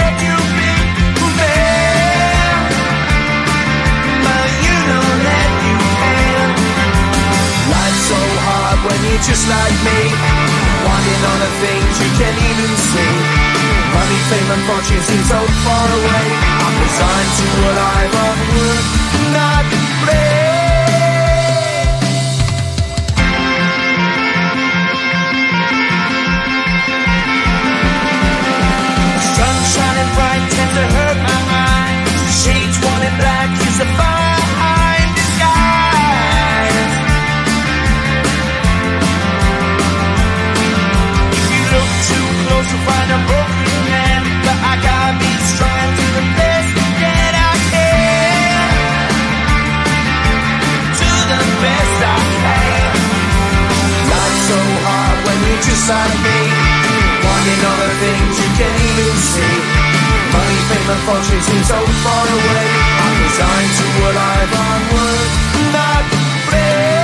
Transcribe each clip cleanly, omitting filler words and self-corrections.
what you've been for me. But you know that you can. Life's so hard when you're just like me, wanting all the things you can't even see. Money, fame and fortune seem so far away. I'm resigned to what I've onward, not play. Sun shining bright tends to hurt my mind. Shades worn in black is the fine disguise. If you look too close you'll find a broken man, but I gotta be strong to the best that I can. To the best I can. Life's so hard when you're just like me, wanting all the things you can't even see. Money, fame and fortune seem so far away. I'm resigned to what I've onward, not play.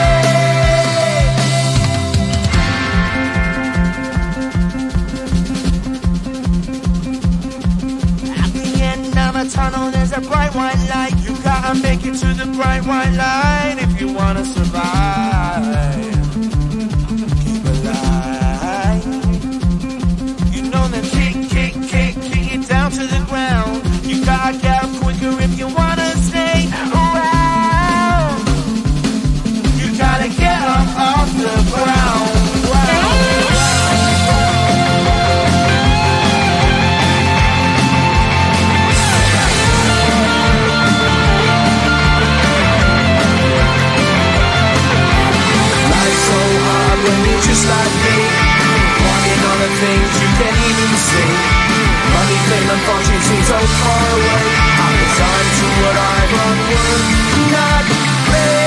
At the end of a tunnel there's a bright white light. You gotta make it to the bright white light if you wanna survive. Keep alive. You know that kick it down to the ground. You gotta get up quicker if you wanna stay around. You gotta get up off the ground. Life's so hard when you're just like me, wanting all the things you can't even see. Money, fame and fortune seem so far away. I'm resigned to what I've onward, not play.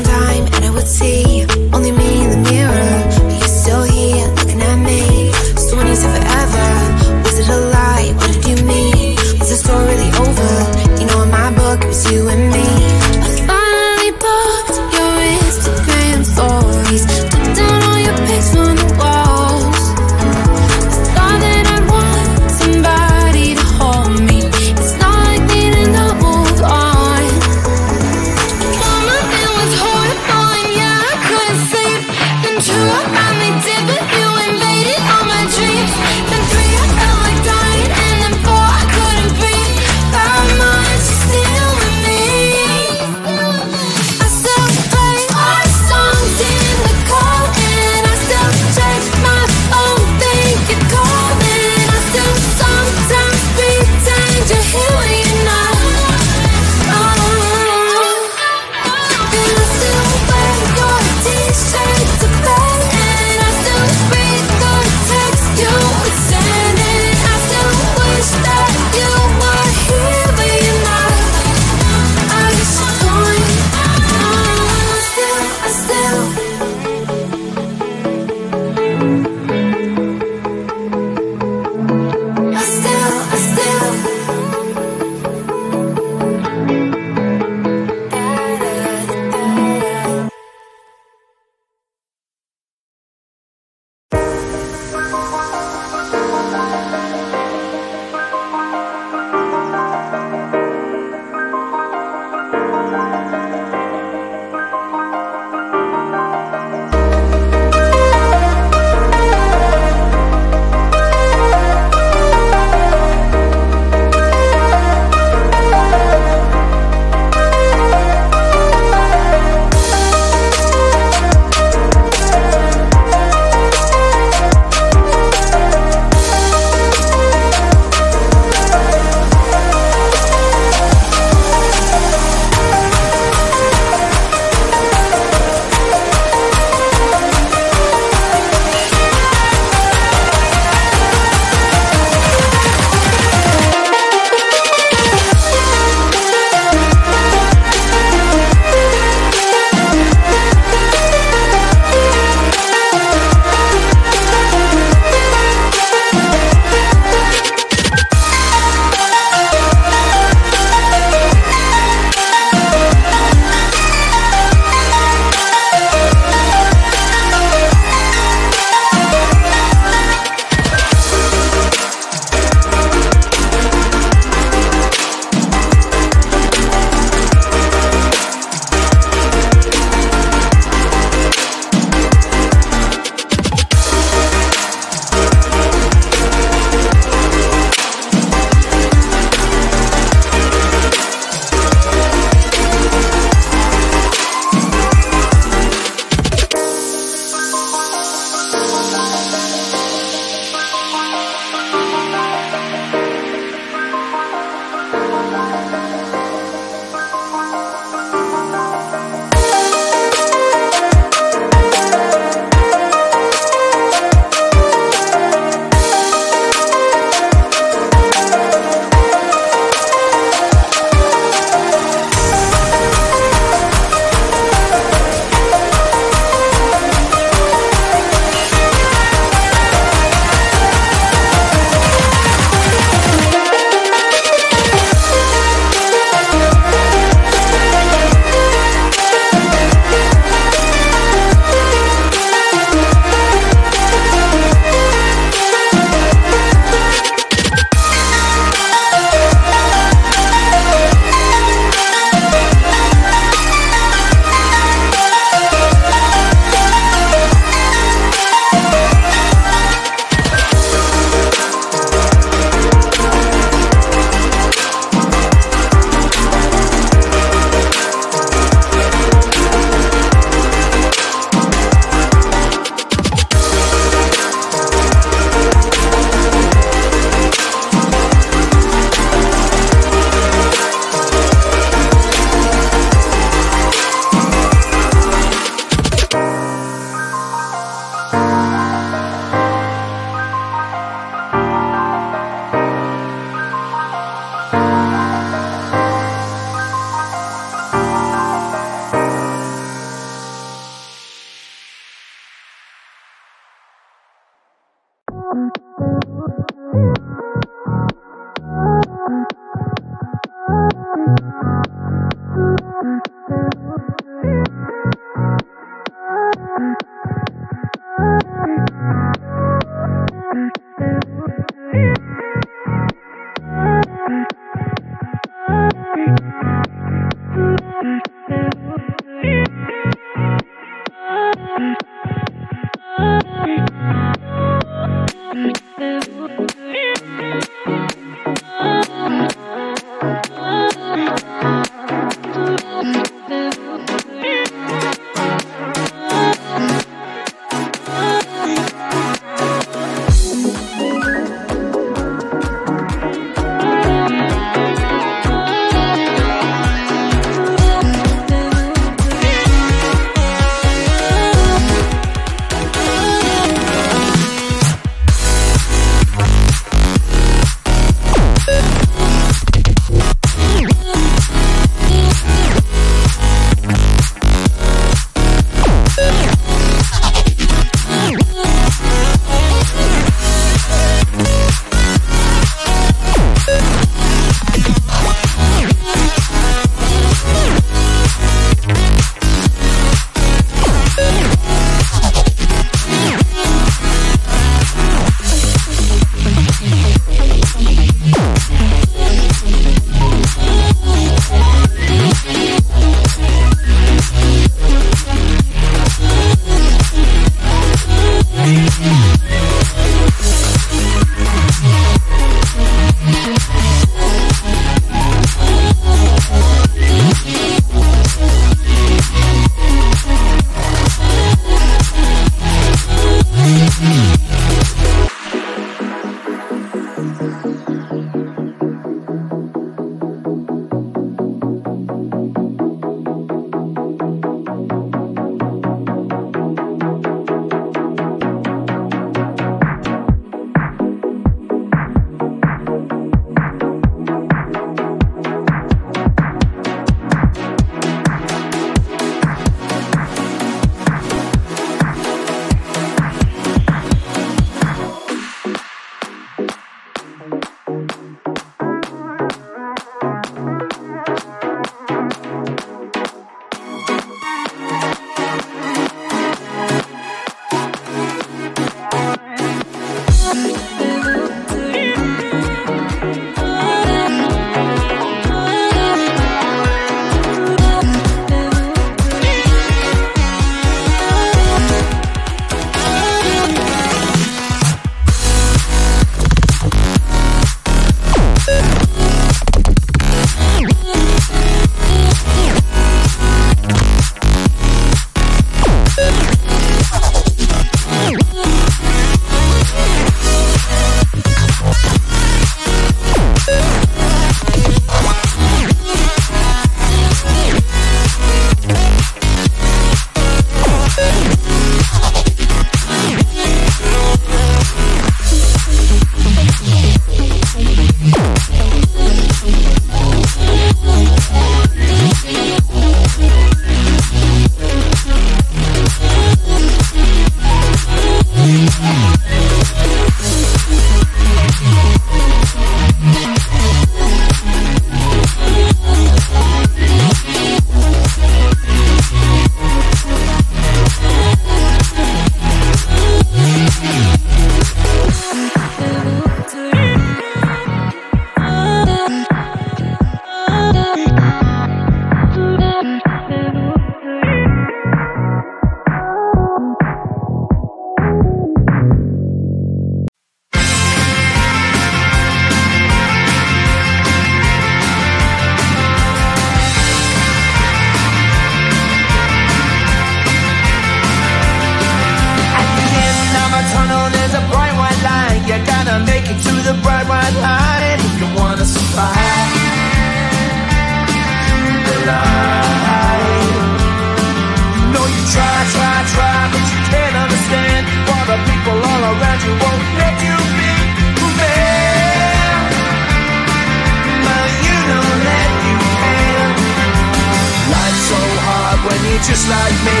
just like me,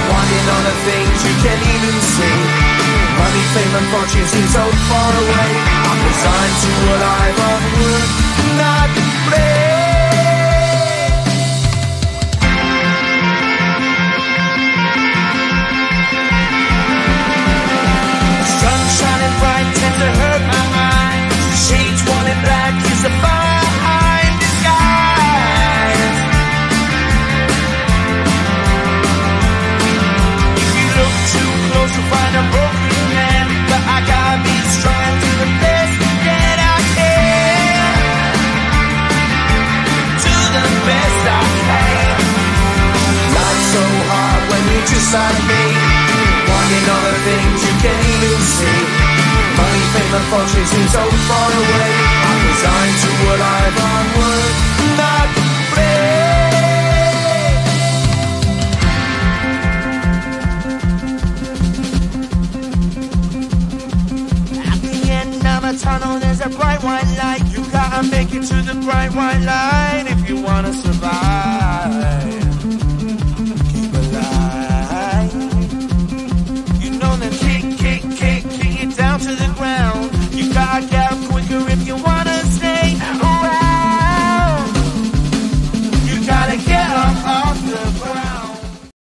wanting Walking on the things you can't even see. Money, fame and fortune seem so far away. I'm resigned to what I've onward, not play. Sun shining bright tends to hurt my eyes. Shades worn in black is a fine disguise. If you look too close you'll find a broken man, but I gotta be strong to the best that I can. To the best I can. Life's so hard when you're just like me, wanting all the things you can't even see. Money, fame and fortune seem so far away. I'm resigned to what I've onward, not play. At the end of a tunnel there's a bright white light. You gotta make it to the bright white light if you wanna survive.